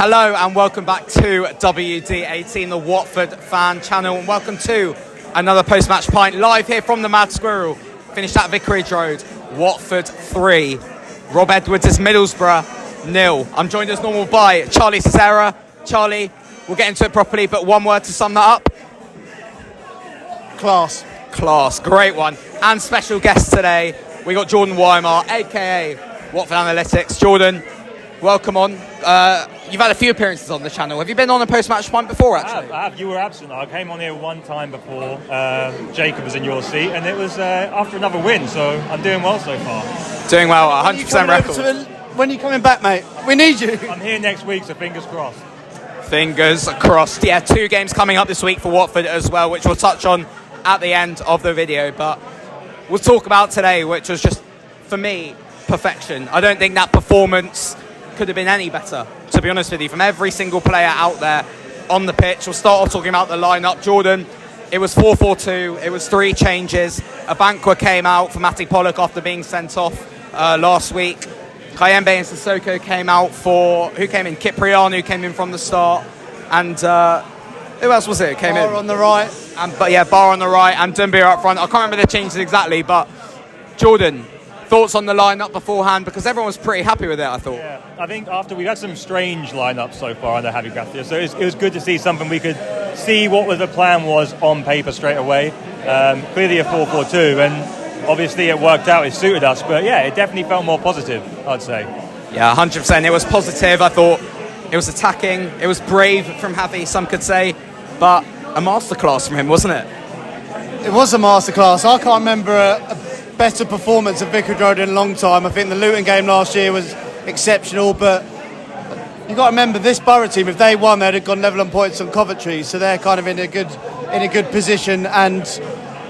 Hello and welcome back to WD18, the Watford fan channel, and welcome to another post-match pint live here from the Mad Squirrel. Finished at Vicarage Road, Watford 3, Rob Edwards is Middlesbrough 0. I'm joined as normal by Charlie Cesara. Charlie, we'll get into it properly, but one word to sum that up. Class, great one. And special guest today, we got Jordan Wiemer, aka Watford Analytics. Jordan, welcome on. You've had a few appearances on the channel. Have you been on a post-match pint before, actually? I have. You were absent. I came on here one time before. Jacob was in your seat, and it was after another win, so I'm doing well so far. Doing well, 100% record. When are you coming back, mate? We need you. I'm here next week, so fingers crossed. Fingers crossed. Yeah, 2 games coming up this week for Watford as well, which we'll touch on at the end of the video. But we'll talk about today, which was just, for me, perfection. I don't think that performance could have been any better, to be honest with you, from every single player out there on the pitch. We'll start off talking about the lineup. Jordan, it was 4-4-2. It was 3 changes. Abankwah came out for Matty Pollock after being sent off last week. Kayembe and Sissoko came out for... Who came in? Kipriano came in from the start. And who else was it? Came Bar in on the right. Bar on the right and Dumbia up front. I can't remember the changes exactly, but Jordan, thoughts on the lineup beforehand? Because everyone was pretty happy with it, I thought. Yeah, I think after we've had some strange lineups so far under Javi Gracia, so it was good to see something we could see what the plan was on paper straight away. Clearly a 4-4-2, and obviously it worked out. It suited us, but yeah, it definitely felt more positive, I'd say. Yeah, 100%. It was positive. I thought it was attacking. It was brave from Javi, some could say, but a masterclass from him, wasn't it? It was a masterclass. I can't remember a better performance at Vicarage Road in a long time. I think the Luton game last year was exceptional, but you've got to remember this Boro team, if they won, they'd have gone level on points on Coventry, so they're kind of in a good position, and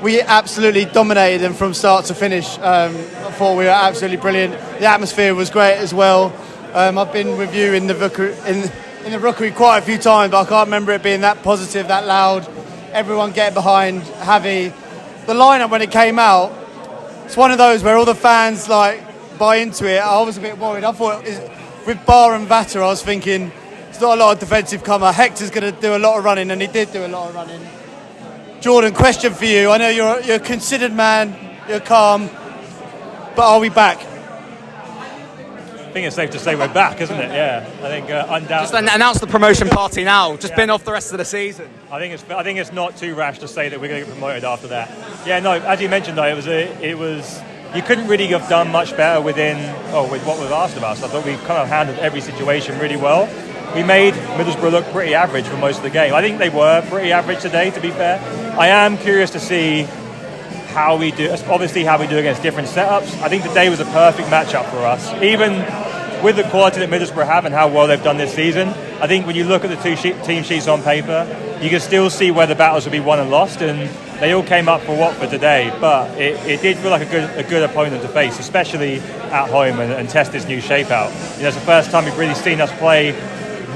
we absolutely dominated them from start to finish. I thought we were absolutely brilliant. The atmosphere was great as well. I've been with you in the Rookery quite a few times, but I can't remember it being that positive, that loud. Everyone getting behind Javi. The lineup when it came out, it's one of those where all the fans buy into it. I was a bit worried. I thought with Bar and Vata, I was thinking it's not a lot of defensive cover. Hector's going to do a lot of running, and he did do a lot of running. Jordan, question for you. I know you're a considered man, you're calm, but are we back? I think it's safe to say we're back, isn't it? Yeah, I think undoubtedly. Just announce the promotion party now. Just bin off the rest of the season. I think it's not too rash to say that we're going to get promoted after that. Yeah, no. As you mentioned, though, it was you couldn't really have done much better with what was asked of us. I thought we kind of handled every situation really well. We made Middlesbrough look pretty average for most of the game. I think they were pretty average today, to be fair. I am curious to see how we do against different setups. I think today was a perfect matchup for us, even with the quality that Middlesbrough have and how well they've done this season. I think when you look at the team sheets on paper, you can still see where the battles will be won and lost, and they all came up for Watford today. But it did feel like a good opponent to face, especially at home, and test this new shape out. It's the first time we've really seen us play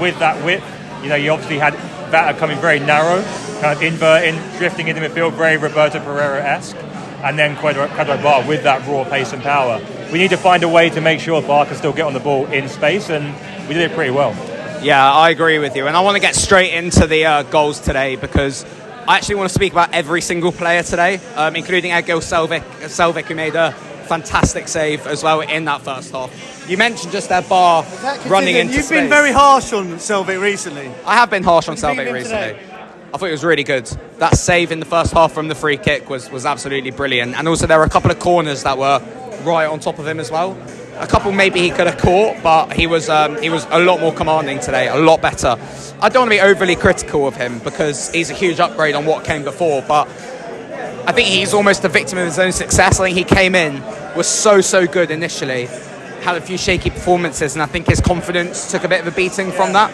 with that width. You obviously had Vata coming very narrow, kind of inverting, drifting into midfield, very Roberto Pereira-esque, and then Quadro Bar with that raw pace and power. We need to find a way to make sure Bar can still get on the ball in space, and we did it pretty well. Yeah, I agree with you, and I want to get straight into the goals today, because I actually want to speak about every single player today, including Egil Selvik, who made a fantastic save as well in that first half. You mentioned just that Bar running into You've space. been very harsh on Selvik recently. I have been harsh on Selvik recently. I thought it was really good. That save in the first half from the free kick was absolutely brilliant. And also there were a couple of corners that were right on top of him as well. A couple maybe he could have caught, but he was a lot more commanding today, a lot better. I don't want to be overly critical of him because he's a huge upgrade on what came before, but I think he's almost a victim of his own success. I think he came in, was so good initially, had a few shaky performances, and I think his confidence took a bit of a beating from that.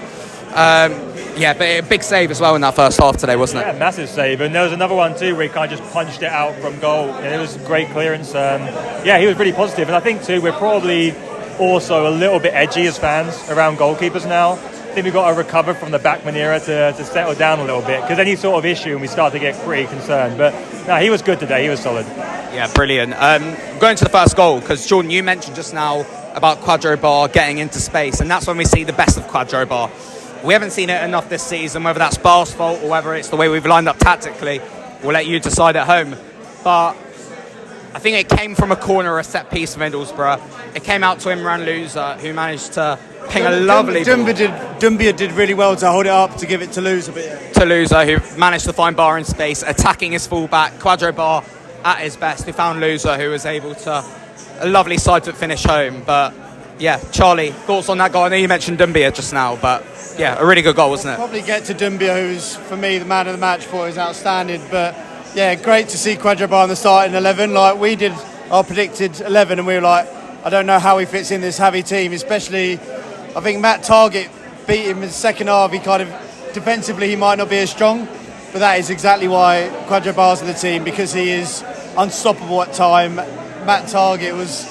But a big save as well in that first half today, wasn't it? Yeah, massive save. And there was another one too where he kind of just punched it out from goal, and it was great clearance. He was really positive. And I think too, we're probably also a little bit edgy as fans around goalkeepers now. I think we've got to recover from the Backman era to settle down a little bit, because any sort of issue and we start to get pretty concerned. But no, he was good today. He was solid. Yeah, brilliant. Going to the first goal, because Jordan, you mentioned just now about Quadro Bar getting into space, and that's when we see the best of Quadro Bar. We haven't seen it enough this season, whether that's Bar's fault or whether it's the way we've lined up tactically. We'll let you decide at home. But I think it came from a corner, a set piece of Middlesbrough. It came out to Imran Loser, who managed to ping a lovely ball. Dumbia did really well to hold it up, to give it to Loser. To Loser, who managed to find Bar in space, attacking his full-back. Quadro Bar at his best, who found Loser, who was able to a lovely side-foot finish home. But yeah, Charlie, thoughts on that goal? I know you mentioned Dumbia just now, but yeah, a really good goal, wasn't it? Probably get to Dumbia, who's for me the man of the match for his outstanding. But yeah, great to see Quadro Bar in the starting 11. Like, we did our predicted 11, and we were like, I don't know how he fits in this heavy team, especially I think Matt Target beat him in the second half. He kind of defensively he might not be as strong, but that is exactly why Quadro Bar's in the team, because he is unstoppable at time. Matt Target was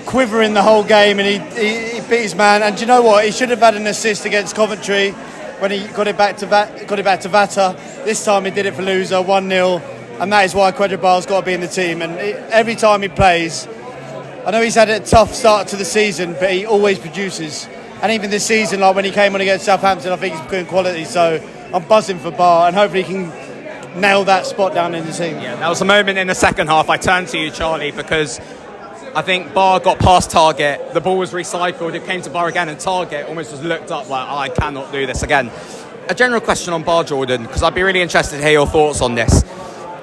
quivering the whole game, and he beat his man. And do you know what? He should have had an assist against Coventry when he got it back to Vata. This time he did it for Loser, 1-0, and that is why Quadro Bar's got to be in the team. And every time he plays, I know he's had a tough start to the season, but he always produces. And even this season, like when he came on against Southampton, I think he's good quality. So I'm buzzing for Bar, and hopefully he can nail that spot down in the team. Yeah, that was a moment in the second half. I turned to you, Charlie, because I think Bar got past Target, the ball was recycled, it came to Bar again, and Target almost just looked up like, I cannot do this again. A general question on Bar, Jordan, because I'd be really interested to hear your thoughts on this.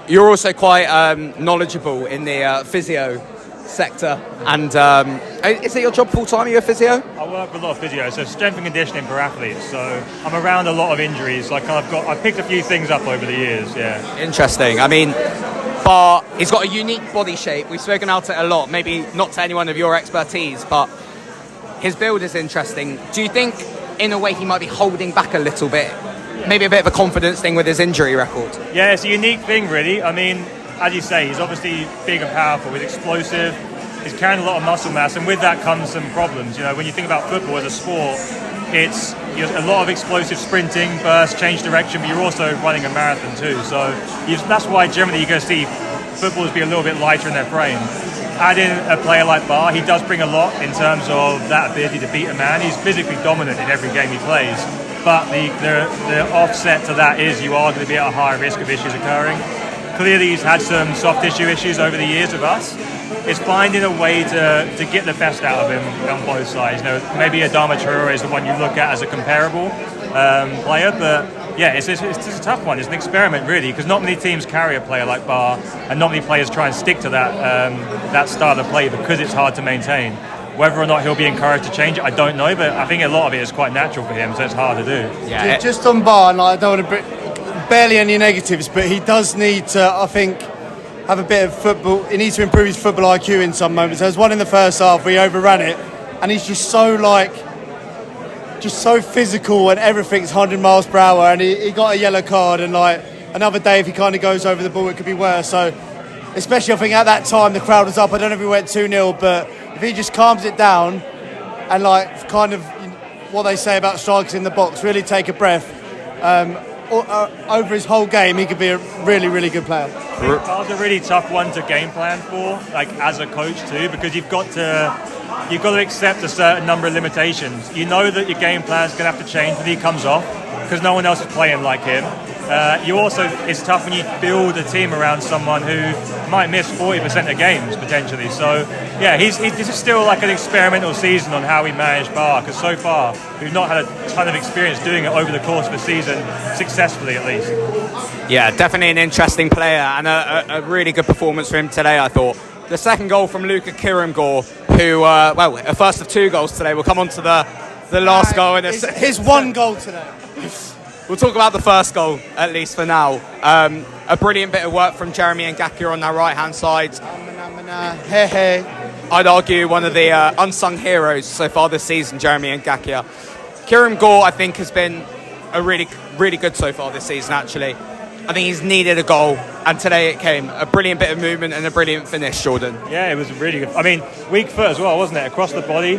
You're also quite knowledgeable in the physio sector, and is it your job full time? Are you a physio? I work with a lot of physio, so strength and conditioning for athletes. So I'm around a lot of injuries. I've picked a few things up over the years. Yeah. Interesting. I mean, Bar, he's got a unique body shape. We've spoken about it a lot. Maybe not to anyone of your expertise, but his build is interesting. Do you think, in a way, he might be holding back a little bit? Maybe a bit of a confidence thing with his injury record. Yeah, it's a unique thing, really. I mean, as you say, he's obviously big and powerful. He's explosive. He's carrying a lot of muscle mass, and with that comes some problems. You know, when you think about football as a sport, it's a lot of explosive sprinting, burst, change direction, but you're also running a marathon too. So that's why generally you're going to see footballers be a little bit lighter in their frame. Add in a player like Bar, he does bring a lot in terms of that ability to beat a man. He's physically dominant in every game he plays. But the offset to that is you are going to be at a higher risk of issues occurring. Clearly he's had some soft tissue issues over the years with us. It's finding a way to get the best out of him on both sides. You know, maybe Adama Traore is the one you look at as a comparable player, but yeah, it's a tough one. It's an experiment, really, because not many teams carry a player like Bar, and not many players try and stick to that style of play because it's hard to maintain. Whether or not he'll be encouraged to change it, I don't know, but I think a lot of it is quite natural for him, so it's hard to do. Yeah. Just on Bar, and I don't want to barely any negatives, but he does need to, I think, have a bit of football. He needs to improve his football IQ in some moments. There was one in the first half where he overran it, and he's just so physical, and everything's 100 miles per hour, and he got a yellow card, and like another day if he kind of goes over the ball it could be worse. So especially I think at that time the crowd was up. I don't know if he went 2-0, but if he just calms it down and like kind of what they say about strikers in the box, really take a breath, over his whole game he could be a really, really good player. That was a really tough one to game plan for, like as a coach too, because you've got to accept a certain number of limitations. You know that your game plan is going to have to change when he comes off because no one else is playing like him. It's tough when you build a team around someone who might miss 40% of games potentially. So yeah, this is still like an experimental season on how we manage Bar, because so far we've not had a ton of experience doing it over the course of the season successfully, at least. Yeah, definitely an interesting player, and a really good performance for him today, I thought. The second goal from Luka Kiramgor, who a first of 2 goals today. We'll come on to the last goal in his one goal today. We'll talk about the first goal, at least for now. A brilliant bit of work from Jeremy and Ngakia on that right-hand side. I'd argue one of the unsung heroes so far this season, Jeremy and Ngakia. Kiramgor, I think, has been a really, really good so far this season, actually. I think he's needed a goal, and today it came. A brilliant bit of movement and a brilliant finish, Jordan. Yeah, it was really good. I mean, weak foot as well, wasn't it? Across the body.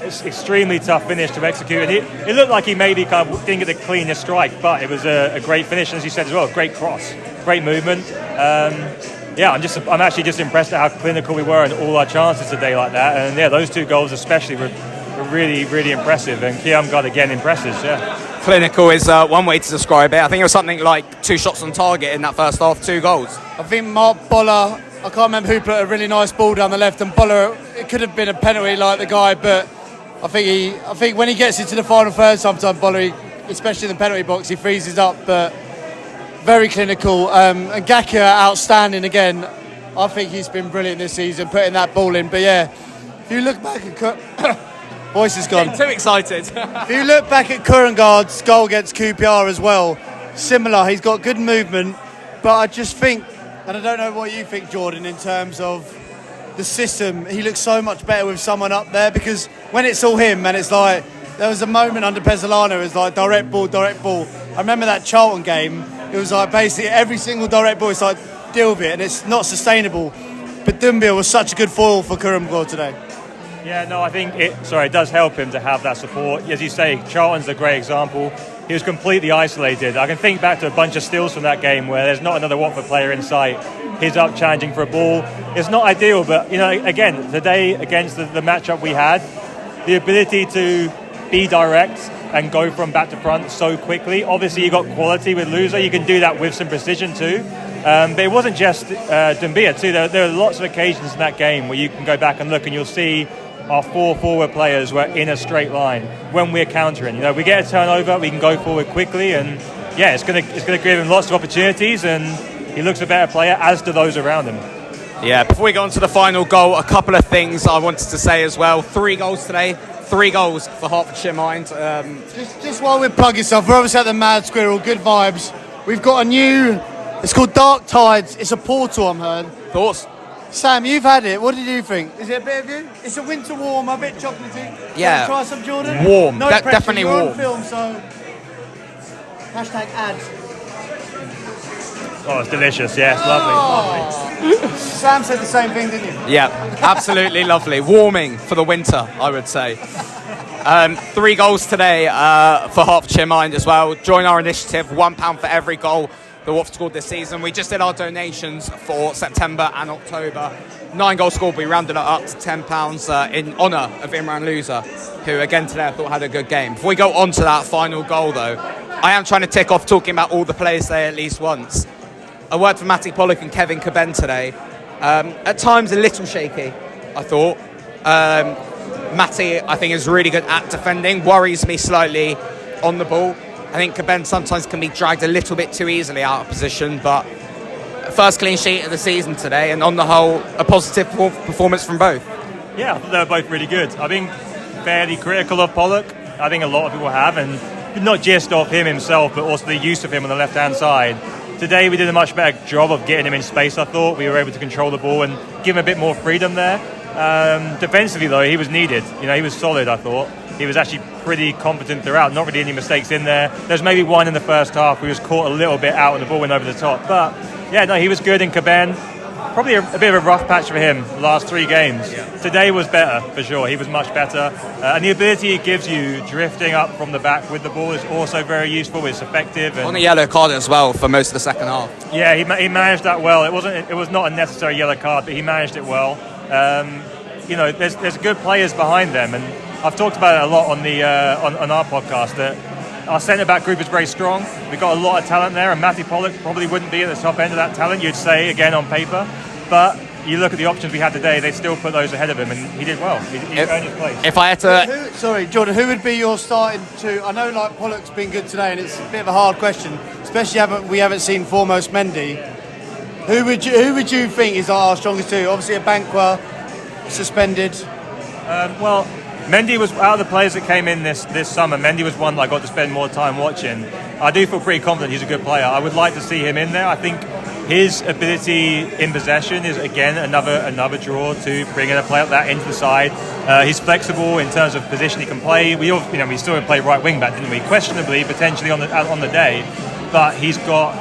It's extremely tough finish to execute, and it looked like he maybe kind of didn't get the cleanest strike, but it was a great finish, and as you said as well, great cross, great movement. I'm actually just impressed at how clinical we were in all our chances today like that. And yeah, those 2 goals especially were really, really impressive. And Kiamgard again impresses, yeah. Clinical is one way to describe it. I think it was something like 2 shots on target in that first half, 2 goals. I think Mark Boller, I can't remember who put a really nice ball down the left, and Boller, it could have been a penalty like the guy, but I think when he gets into the final third, sometimes Boller, especially in the penalty box, he freezes up, but very clinical. And Gakia, outstanding again. I think he's been brilliant this season, putting that ball in. But yeah, if you look back at voice is gone. Too excited. If you look back at Kurangard's goal against QPR as well, similar. He's got good movement, but I just think, and I don't know what you think, Jordan, in terms of the system, he looks so much better with someone up there, because when it's all him, and it's like, there was a moment under Pezzolano, it was like direct ball. I remember that Charlton game, it was like basically every single direct ball, it's like, deal with it, and it's not sustainable. But Doumbia was such a good foil for Kurangard today. Yeah, no, I think it does help him to have that support. As you say, Charlton's a great example. He was completely isolated. I can think back to a bunch of steals from that game where there's not another Watford player in sight. He's up challenging for a ball. It's not ideal, but, again, today against the matchup we had, the ability to be direct and go from back to front so quickly. Obviously, you got quality with Loser. You can do that with some precision too. But it wasn't just Doumbia too. There are lots of occasions in that game where you can go back and look, and you'll see our 4 forward players were in a straight line when we're countering. We get a turnover, we can go forward quickly, and yeah, it's gonna give him lots of opportunities, and he looks a better player, as do those around him. Yeah, before we go on to the final goal, a couple of things I wanted to say as well. 3 goals today, 3 goals for Hertfordshire Mind. Just while we're plugging stuff, we're obviously at the Mad Squirrel, good vibes. We've got a new, it's called Dark Tides, it's a portal, I'm heard. Thoughts? Sam, you've had it. What did you think? Is it a bit of you? It's a winter warm, a bit chocolatey. Yeah. Try some, Jordan? Warm. No pressure. Definitely You're warm. on film, so #ads. Oh, it's delicious. Yeah, it's lovely. Sam said the same thing, didn't you? Yeah, absolutely lovely. Warming for the winter, I would say. 3 goals today for Hertfordshire Mind as well. Join our initiative, £1 for every goal that Watford scored this season. We just did our donations for September and October. 9 goals scored, we rounded it up to £10 in honour of Imran Loser, who again today I thought had a good game. Before we go on to that final goal though, I am trying to tick off talking about all the players there at least once. A word for Matty Pollock and Kevin Caben today. At times a little shaky, I thought. Matty, I think, is really good at defending, worries me slightly on the ball. I think Caben sometimes can be dragged a little bit too easily out of position, but first clean sheet of the season today, and on the whole, a positive performance from both. Yeah, I thought they were both really good. I've been fairly critical of Pollock. I think a lot of people have, and not just of him himself, but also the use of him on the left-hand side. Today we did a much better job of getting him in space, I thought. We were able to control the ball and give him a bit more freedom there. Defensively, though, he was needed. He was solid, I thought. He was actually pretty competent throughout. Not really any mistakes in there. There's maybe one in the first half. We was caught a little bit out and the ball went over the top. But, yeah, no, he was good in Caben. Probably a bit of a rough patch for him the last 3 games. Yeah. Today was better, for sure. He was much better. And the ability it gives you drifting up from the back with the ball is also very useful. It's effective. And on the yellow card as well for most of the second half. Yeah, he managed that well. It was not a necessary yellow card, but he managed it well. There's good players behind them, and I've talked about it a lot on our podcast that our centre-back group is very strong. We've got a lot of talent there, and Matty Pollock probably wouldn't be at the top end of that talent, you'd say, again, on paper. But you look at the options we had today, they still put those ahead of him, and he did well. He earned his place. If I had to... Sorry, Jordan, who would be your starting two? I know, Pollock's been good today, and it's a bit of a hard question, especially we haven't seen foremost Mendy. Who would you think is our strongest two? Obviously, a Banqua suspended. Mendy was out of the players that came in this summer. Mendy was one that I got to spend more time watching. I do feel pretty confident he's a good player. I would like to see him in there. I think his ability in possession is again another draw to bring in a player like that into the side. He's flexible in terms of position he can play. We still play right wing back, didn't we? Questionably, potentially on the day, but he's got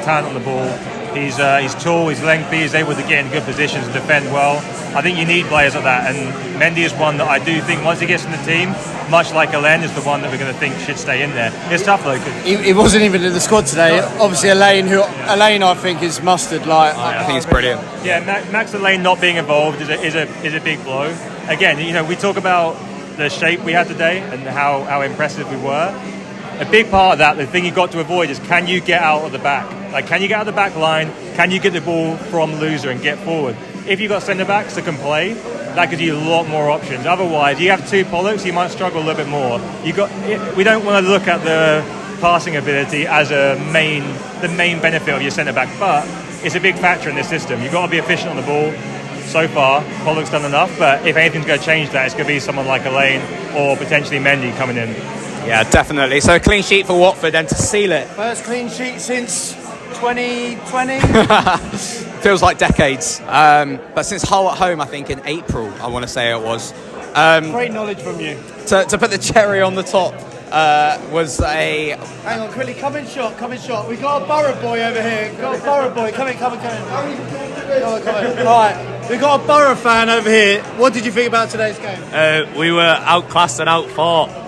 talent on the ball. He's tall, he's lengthy, he's able to get in good positions and defend well. I think you need players like that, and Mendy is one that I do think once he gets in the team, much like Alain, is the one that we're going to think should stay in there. It's tough though. He wasn't even in the squad today. Obviously, Alain I think is mustard. I think he's brilliant. Yeah, Max Alain not being involved is a big blow. Again, we talk about the shape we had today and how impressive we were. A big part of that, the thing you've got to avoid is, can you get out of the back? Like, can you get out of the back line? Can you get the ball from loser and get forward? If you've got centre-backs that can play, that gives you a lot more options. Otherwise, you have 2 Pollocks, you might struggle a little bit more. We don't want to look at the passing ability as the main benefit of your centre-back, but it's a big factor in this system. You've got to be efficient on the ball. So far, Pollock's done enough, but if anything's going to change that, it's going to be someone like Alain or potentially Mendy coming in. Yeah, definitely. So a clean sheet for Watford, and to seal it. First clean sheet since 2020. Feels like decades. But since Hull at home, I think in April, I want to say it was. Great knowledge from you. To put the cherry on the top was a... Hang on, quickly, come in shot. We got a Boro boy over here. Come in. Come in. All right, we got a Boro fan over here. What did you think about today's game? We were outclassed and outfought.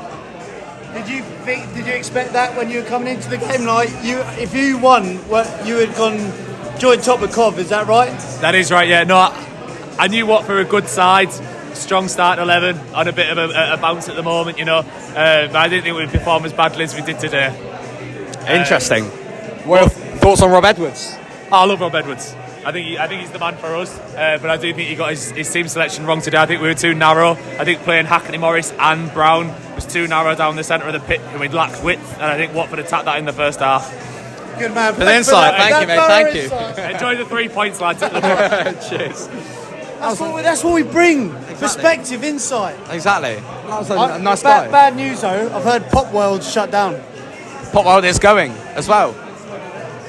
Did you expect that when you were coming into the game? Like, if you won, you had gone joined top with Cov. Is that right? That is right. Yeah. No, I knew Watford were a good side, strong start 11 on a bit of a bounce at the moment. But I didn't think we'd perform as badly as we did today. Interesting. What are your thoughts on Rob Edwards? I love Rob Edwards. I think he's the man for us. But I do think he got his team selection wrong today. I think we were too narrow. I think playing Hackney, Morris and Brown was too narrow down the centre of the pitch, and we lacked width. And I think Watford attacked that in the first half. Good man. For the insight, thank you, mate. Thank you. Enjoy the 3 points, lads. At the Cheers. That's what we bring. Exactly. Perspective, insight. Exactly. That was a nice guy. Bad news though. I've heard Pop World's shut down. Pop World is going as well,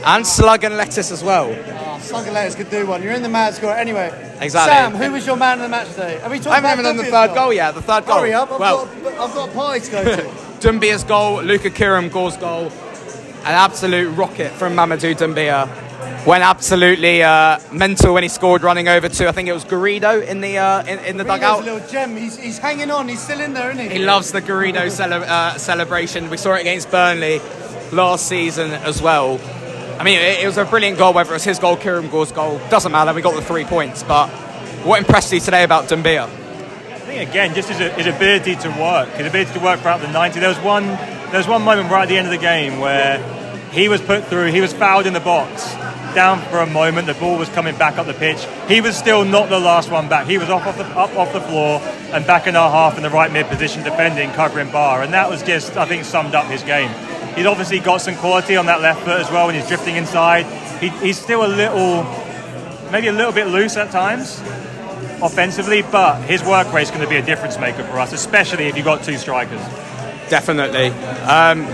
and Slug and Lettuce as well. Slug and Lettuce could do one. You're in the Mad Squirrel anyway. Exactly. Sam, who was your man of the match today? Have we talked I haven't even done the third goal yet. The third goal. Hurry up! I've got a party to go to. Dumbia's goal, Luka Kiramgor's goal, an absolute rocket from Mamadou Dumbia. Went absolutely mental when he scored, running over to, I think it was Garrido in the dugout. A little gem. He's hanging on. He's still in there, isn't he? He loves the Garrido celebration. We saw it against Burnley last season as well. I mean, it was a brilliant goal, whether it's his goal, Kiramgor's goal. Doesn't matter, we got the 3 points. But what impressed you today about Dumbia? I think, again, just his ability to work. His ability to work throughout the 90. There was one moment right at the end of the game where he was put through, he was fouled in the box, down for a moment, the ball was coming back up the pitch. He was still not the last one back. He was up off the floor and back in our half in the right mid position, defending, covering bar. And that was just, I think, summed up his game. He's obviously got some quality on that left foot as well when he's drifting inside. He's still maybe a little bit loose at times offensively, but his work rate's going to be a difference maker for us, especially if you've got 2 strikers. Definitely.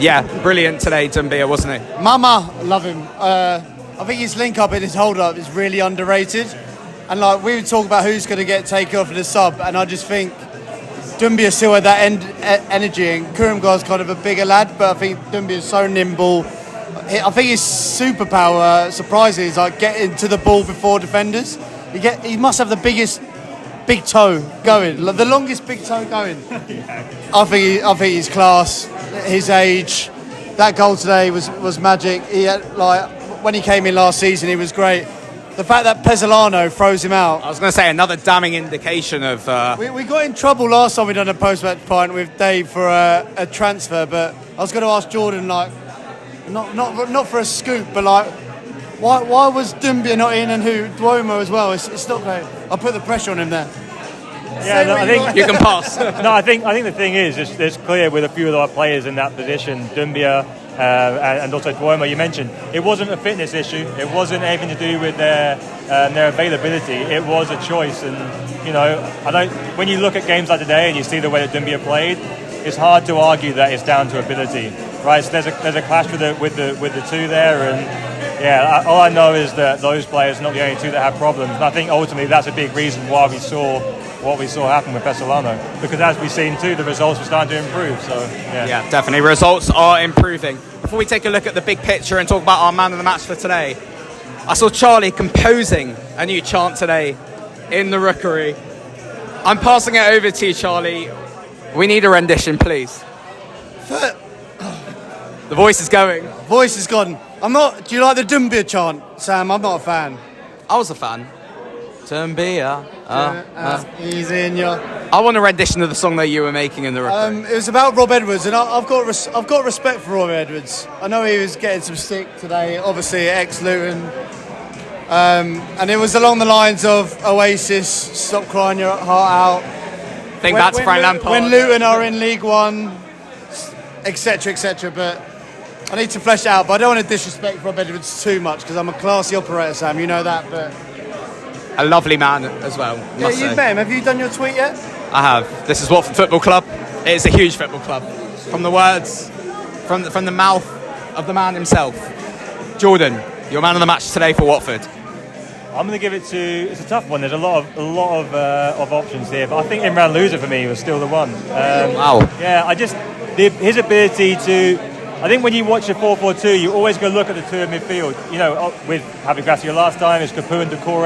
Yeah, brilliant today, Dumbia, wasn't he? Mama, love him. I think his link up and his hold up is really underrated. And like we would talk about who's going to get taken off in the sub, and I just think Dumbia still had that energy, and Kiramgor's kind of a bigger lad, but I think Dumbia's so nimble. I think his superpower, surprisingly, is like getting to the ball before defenders. He must have the biggest big toe going, the longest big toe going. I think he's class. His age, that goal today was magic. He had, when he came in last season, he was great. The fact that Pezzolano throws him out. I was going to say another damning indication of. We got in trouble last time we done a post-match pint with Dave for a transfer, but I was going to ask Jordan, not for a scoop, but why was Dumbia not in, and Wiemer as well? It's not great. I'll put the pressure on him there. Yeah, no, I think you can pass. No, I think the thing is, it's clear with a few of our players in that position, Dumbia and also Wiemer, you mentioned, it wasn't a fitness issue. It wasn't anything to do with their availability. It was a choice, and when you look at games like today and you see the way that Dumbia played, it's hard to argue that it's down to ability, right? So there's a clash with the two there, and yeah, all I know is that those players are not the only 2 that have problems, and I think ultimately that's a big reason why we saw what we saw happen with Pezzolano, because as we've seen too, the results were starting to improve. So yeah, definitely results are improving. Before we take a look at the big picture and talk about our man of the match for today, I saw Charlie composing a new chant today in the Rookery. I'm passing it over to you, Charlie. We need a rendition, please. The voice is going. Voice is gone. Do you like the Dumbia chant, Sam? I'm not a fan. I was a fan. Dumbia. He's in your... I want a rendition of the song that you were making in the Rookery. It was about Rob Edwards, and I've got respect for Rob Edwards. I know he was getting some stick today, obviously ex-Luton. And it was along the lines of Oasis, Stop Crying Your Heart Out. Think that's Frank Lampard. When Luton are in League One, etc., etc. But I need to flesh it out. But I don't want to disrespect Rob Edwards too much because I'm a classy operator, Sam. You know that. But a lovely man as well. Yeah, you've met him. Have you done your tweet yet? I have. This is Watford Football Club. It's a huge football club. From the words, from the mouth of the man himself. Jordan, you're man of the match today for Watford. I'm going to give it to. It's a tough one. There's a lot of options here, but I think Imran Loser for me was still the one. Wow. Yeah, his ability to. I think when you watch a 4-4-2, you always go look at the two in midfield. You know, with Javi Gracia last time, it's Capu and Decore.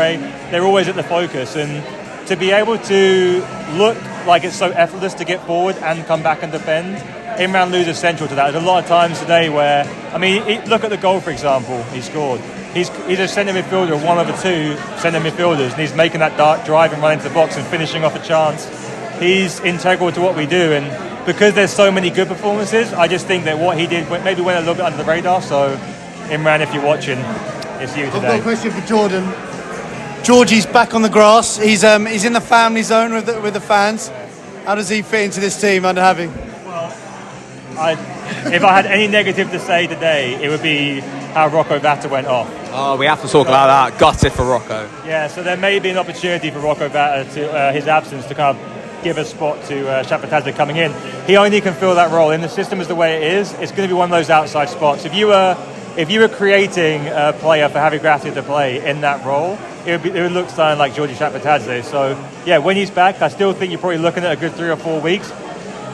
They're always at the focus, and to be able to look like it's so effortless to get forward and come back and defend, Imran Loser is central to that. There's a lot of times today where, look at the goal, for example, he scored. He's a centre midfielder, one of the two centre midfielders, and he's making that dark drive and running to the box and finishing off a chance. He's integral to what we do, and because there's so many good performances, I just think that what he did maybe went a little bit under the radar. So, Imran, if you're watching, it's you today. I've got a question for Jordan. Georgie's back on the grass. He's in the family zone with the fans. How does he fit into this team under Javi? Well, if I had any negative to say today, it would be how Rocco Vata went off. Oh, we have to talk about that. Gutted for Rocco. Yeah, so there may be an opportunity for Rocco Vata to his absence to kind of give a spot to Shapatadze coming in. He only can fill that role. In the system as the way it is, it's going to be one of those outside spots. If you were creating a player for Javi Gracia to play in that role, it would look something like Georgie Shapatadze. So, yeah, when he's back, I still think you're probably looking at a good 3 or 4 weeks.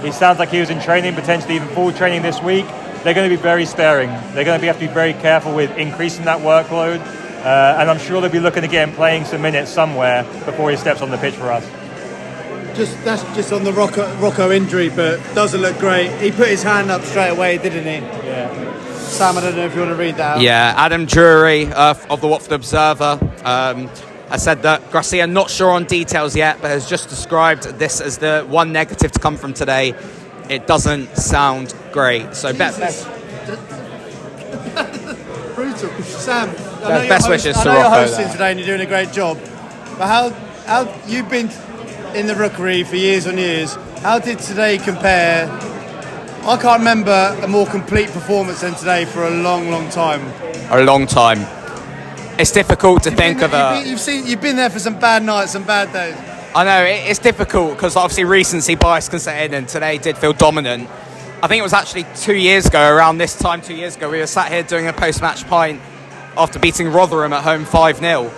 He sounds like he was in training, potentially even full training this week. They're going to be very sparing. They're going to have to be very careful with increasing that workload. And I'm sure they'll be looking to get him playing some minutes somewhere before he steps on the pitch for us. That's just on the Rocco injury, but doesn't look great. He put his hand up straight away, didn't he? Yeah. Sam, I don't know if you want to read that out. Yeah, Adam Drury of the Watford Observer. I said that Gracia not sure on details yet, but has just described this as the one negative to come from today. It doesn't sound great. So best brutal. Sam, best wishes to Rocco. I know you're Rocco hosting today and you're doing a great job. But how you've been in the Rookery for years and years. How did today compare? I can't remember a more complete performance than today for a long, long time. A long time. It's difficult to think of You've been there for some bad nights, some bad days. I know, it's difficult because obviously recency bias can set in, and today did feel dominant. I think it was actually 2 years ago, around this time 2 years ago, we were sat here doing a post-match pint after beating Rotherham at home 5-0.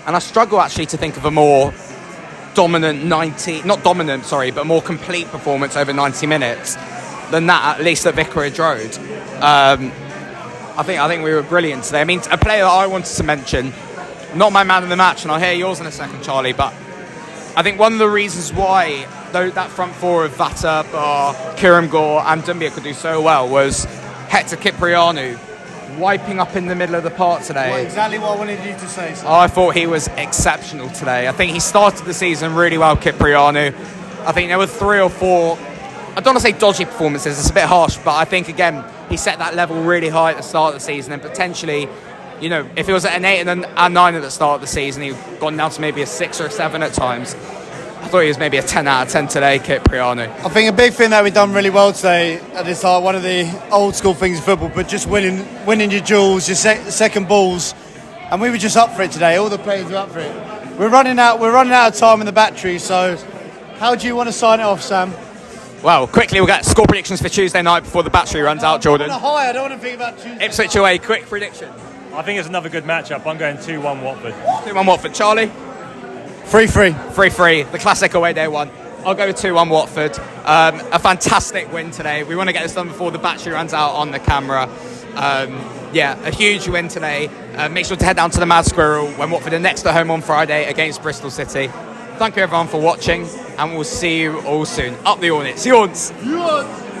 And I struggle actually to think of a more dominant but more complete performance over 90 minutes than that, at least at Vicarage Road. I think we were brilliant today. I mean, a player that I wanted to mention, not my man of the match, and I'll hear yours in a second, Charlie, but I think one of the reasons why that front four of Vata, Bar, Kiram Gore and Dumbia could do so well was Hector Kyprianou wiping up in the middle of the park today. Well, exactly what I wanted you to say. So. I thought he was exceptional today. I think he started the season really well, Kyprianou. I think there were 3 or 4, I don't want to say dodgy performances, it's a bit harsh, but I think, again, he set that level really high at the start of the season, and potentially, you know, if he was at an 8 and a 9 at the start of the season, he'd gone down to maybe a 6 or a 7 at times. I thought he was maybe a 10 out of 10 today, Kyprianou. I think a big thing that we've done really well today, and it's like one of the old school things in football, but just winning your duels, your second balls, and we were just up for it today. All the players were up for it. We're running out of time in the battery, so how do you want to sign it off, Sam? Well, quickly, we'll get score predictions for Tuesday night before the battery runs out, Jordan. I don't want to think about Tuesday. Ipswich away, quick prediction. I think it's another good matchup. I'm going 2-1 Watford. 2-1 Watford. Charlie? 3-3. 3-3, the classic away day one. I'll go with 2-1 Watford. A fantastic win today. We want to get this done before the battery runs out on the camera. Yeah, a huge win today. Make sure to head down to the Mad Squirrel when Watford are next at home on Friday against Bristol City. Thank you everyone for watching, and we'll see you all soon. Up the Hornets. Yawns!